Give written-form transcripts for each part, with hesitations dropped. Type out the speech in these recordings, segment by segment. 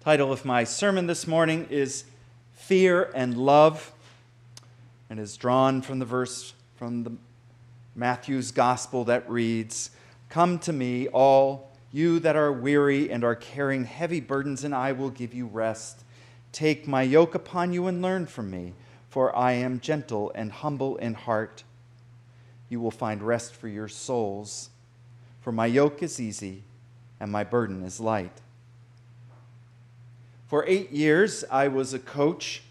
Title of my sermon this morning is Fear and Love, and is drawn from the verse from Matthew's Gospel that reads, "Come to me, all you that are weary and are carrying heavy burdens, and I will give you rest. Take my yoke upon you and learn from me, for I am gentle and humble in heart. You will find rest for your souls, for my yoke is easy and my burden is light." For 8 years, I was a coach.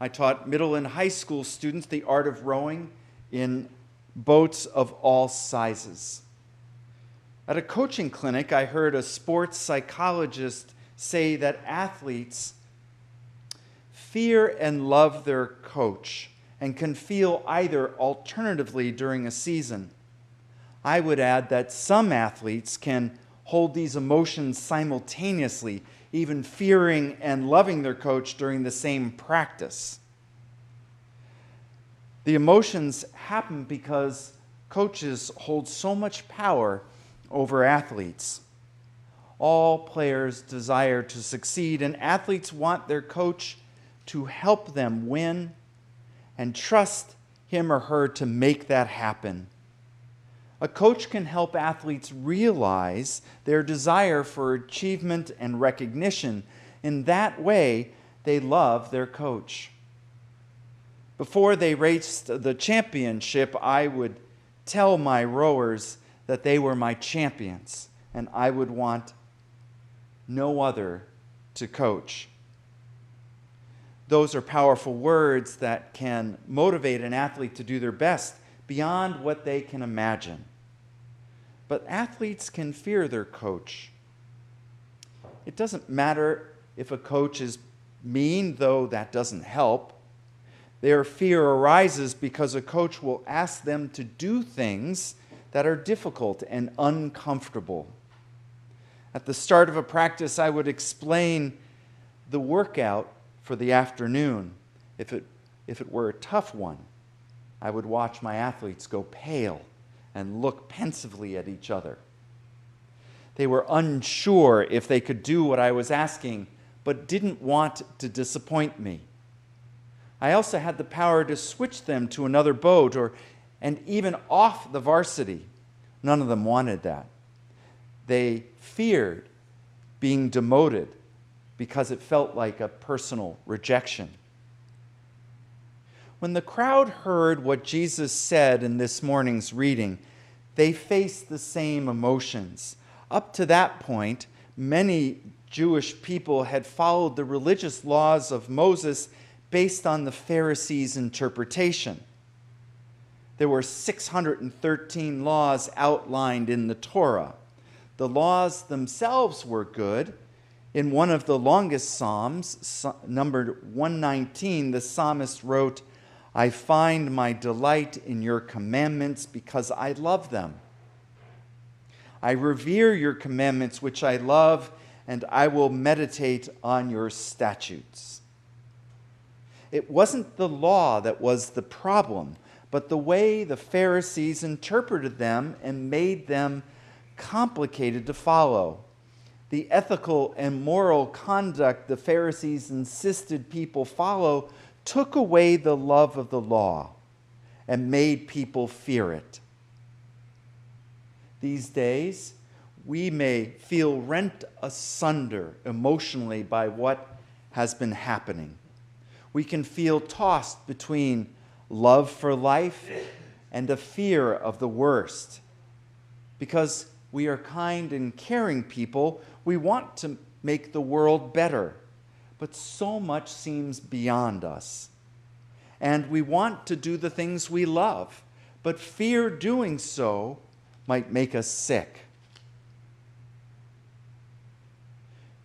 I taught middle and high school students the art of rowing in boats of all sizes. At a coaching clinic, I heard a sports psychologist say that athletes fear and love their coach and can feel either alternatively during a season. I would add that some athletes can hold these emotions simultaneously, even fearing and loving their coach during the same practice. The emotions happen because coaches hold so much power over athletes. All players desire to succeed, and athletes want their coach to help them win and trust him or her to make that happen. A coach can help athletes realize their desire for achievement and recognition. In that way, they love their coach. Before they raced the championship, I would tell my rowers that they were my champions, and I would want no other to coach. Those are powerful words that can motivate an athlete to do their best beyond what they can imagine. But athletes can fear their coach. It doesn't matter if a coach is mean, though that doesn't help. Their fear arises because a coach will ask them to do things that are difficult and uncomfortable. At the start of a practice, I would explain the workout for the afternoon. If it were a tough one, I would watch my athletes go pale and look pensively at each other. They were unsure if they could do what I was asking, but didn't want to disappoint me. I also had the power to switch them to another boat and even off the varsity. None of them wanted that. They feared being demoted because it felt like a personal rejection. When the crowd heard what Jesus said in this morning's reading, they faced the same emotions. Up to that point, many Jewish people had followed the religious laws of Moses based on the Pharisees' interpretation. There were 613 laws outlined in the Torah. The laws themselves were good. In one of the longest psalms, numbered 119, the psalmist wrote, "I find my delight in your commandments because I love them. I revere your commandments, which I love, and I will meditate on your statutes." It wasn't the law that was the problem, but the way the Pharisees interpreted them and made them complicated to follow. The ethical and moral conduct the Pharisees insisted people follow took away the love of the law and made people fear it. These days, we may feel rent asunder emotionally by what has been happening. We can feel tossed between love for life and a fear of the worst. Because we are kind and caring people, we want to make the world better. But so much seems beyond us. And we want to do the things we love, but fear doing so might make us sick.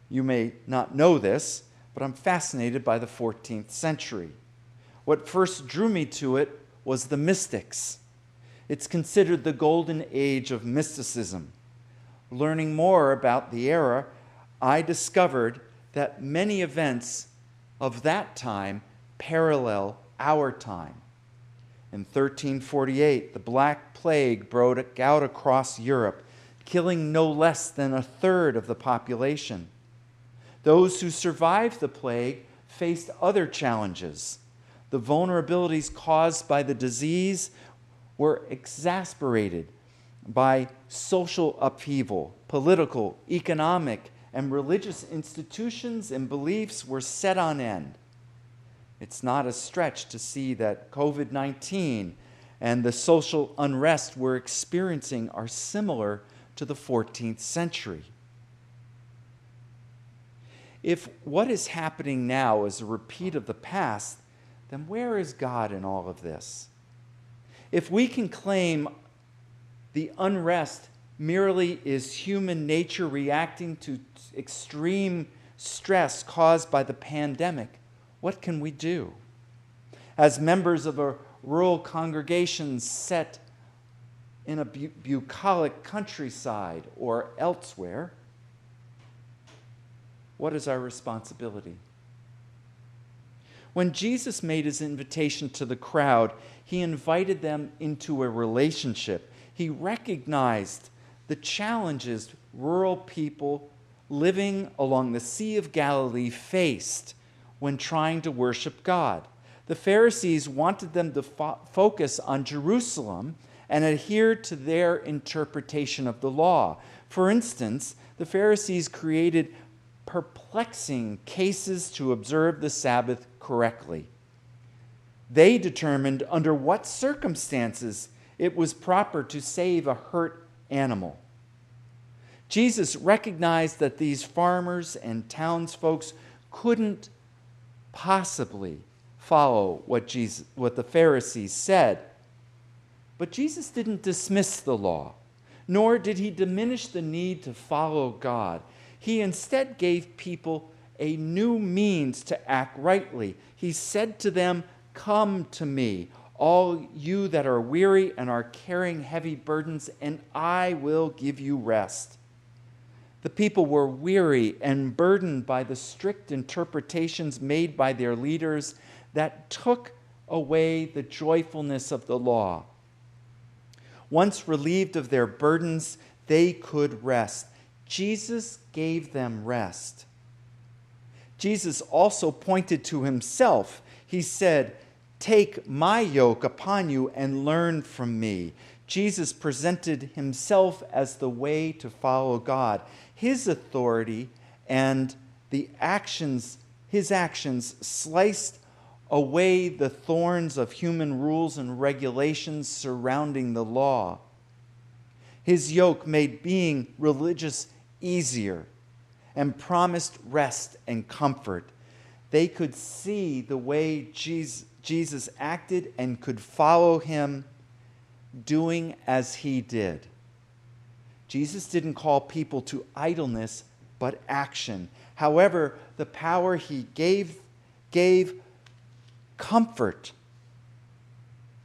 You may not know this, but I'm fascinated by the 14th century. What first drew me to it was the mystics. It's considered the golden age of mysticism. Learning more about the era, I discovered that many events of that time parallel our time. In 1348, the Black Plague broke out across Europe, killing no less than a third of the population. Those who survived the plague faced other challenges. The vulnerabilities caused by the disease were exacerbated by social upheaval. Political, economic, and religious institutions and beliefs were set on end. It's not a stretch to see that COVID-19 and the social unrest we're experiencing are similar to the 14th century. If what is happening now is a repeat of the past, then where is God in all of this? If we can claim the unrest merely is human nature reacting to extreme stress caused by the pandemic, what can we do? As members of a rural congregation set in a bucolic countryside or elsewhere, what is our responsibility? When Jesus made his invitation to the crowd, he invited them into a relationship. He recognized the challenges rural people living along the Sea of Galilee faced when trying to worship God. The Pharisees wanted them to focus on Jerusalem and adhere to their interpretation of the law. For instance, the Pharisees created perplexing cases to observe the Sabbath correctly. They determined under what circumstances it was proper to save a hurt animal. Jesus recognized that these farmers and townsfolk couldn't possibly follow what the Pharisees said. But Jesus didn't dismiss the law, nor did he diminish the need to follow God. He instead gave people a new means to act rightly. He said to them, "Come to me, all you that are weary and are carrying heavy burdens, and I will give you rest." The people were weary and burdened by the strict interpretations made by their leaders that took away the joyfulness of the law. Once relieved of their burdens, they could rest. Jesus gave them rest. Jesus also pointed to himself. He said, "Take my yoke upon you and learn from me." Jesus presented himself as the way to follow God. His authority and his actions sliced away the thorns of human rules and regulations surrounding the law. His yoke made being religious easier and promised rest and comfort. They could see the way Jesus acted and could follow him doing as he did. Jesus didn't call people to idleness, but action. However, the power he gave comfort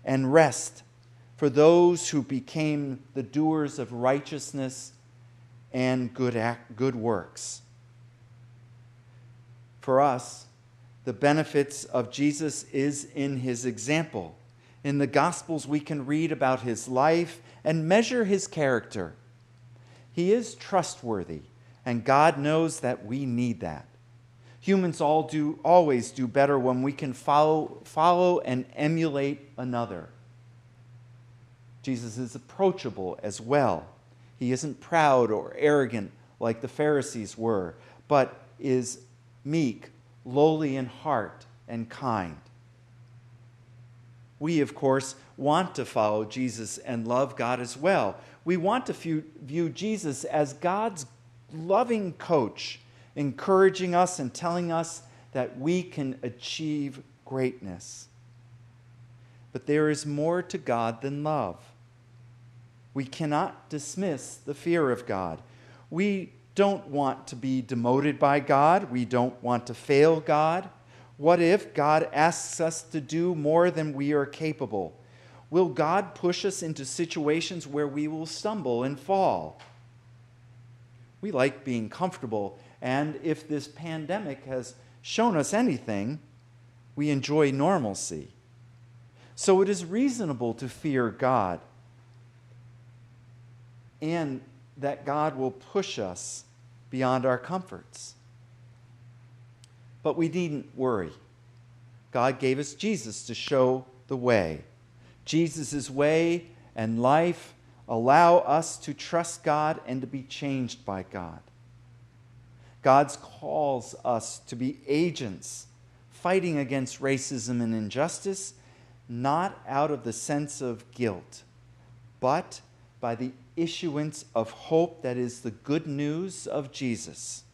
and rest for those who became the doers of righteousness and good works. For us, the benefits of Jesus is in his example. In the Gospels, we can read about his life and measure his character. He is trustworthy, and God knows that we need that. Humans always do better when we can follow and emulate another. Jesus is approachable as well. He isn't proud or arrogant like the Pharisees were, but is meek, lowly in heart, and kind. We, of course, want to follow Jesus and love God as well. We want to view Jesus as God's loving coach, encouraging us and telling us that we can achieve greatness. But there is more to God than love. We cannot dismiss the fear of God. We don't want to be demoted by God. We don't want to fail God. What if God asks us to do more than we are capable? Will God push us into situations where we will stumble and fall? We like being comfortable, and if this pandemic has shown us anything, we enjoy normalcy. So it is reasonable to fear God, and that God will push us beyond our comforts. But we needn't worry. God gave us Jesus to show the way. Jesus' way and life allow us to trust God and to be changed by God. God calls us to be agents fighting against racism and injustice, not out of the sense of guilt, but by the issuance of hope that is the good news of Jesus.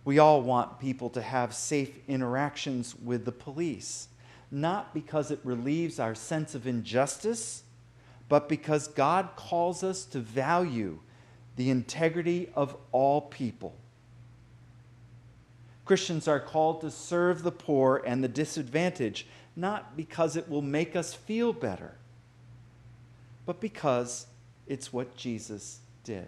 We all want people to have safe interactions with the police, not because it relieves our sense of injustice, but because God calls us to value the integrity of all people. Christians are called to serve the poor and the disadvantaged, not because it will make us feel better, but because it's what Jesus did.